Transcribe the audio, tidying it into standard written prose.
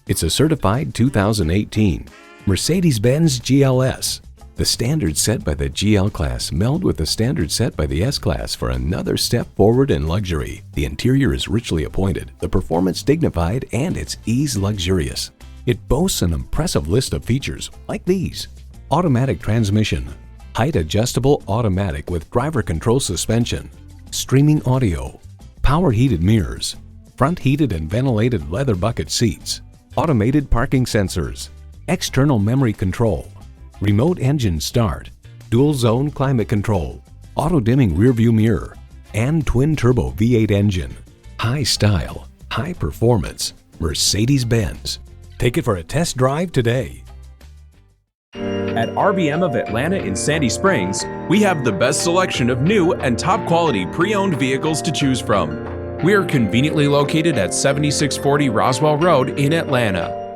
It's a certified 2018 Mercedes-Benz GLS. The standards set by the GL class meld with the standards set by the S class for another step forward in luxury. The interior is richly appointed, the performance dignified, and its ease luxurious. It boasts an impressive list of features like these: automatic transmission, height adjustable automatic with driver control suspension, streaming audio, power heated mirrors, front heated and ventilated leather bucket seats, automated parking sensors, external memory control, remote engine start, dual zone climate control, auto dimming rearview mirror, and twin turbo V8 engine. High style, high performance, Mercedes-Benz. Take it for a test drive today. At RBM of Atlanta in Sandy Springs, we have the best selection of new and top quality pre-owned vehicles to choose from. We are conveniently located at 7640 Roswell Road in Atlanta.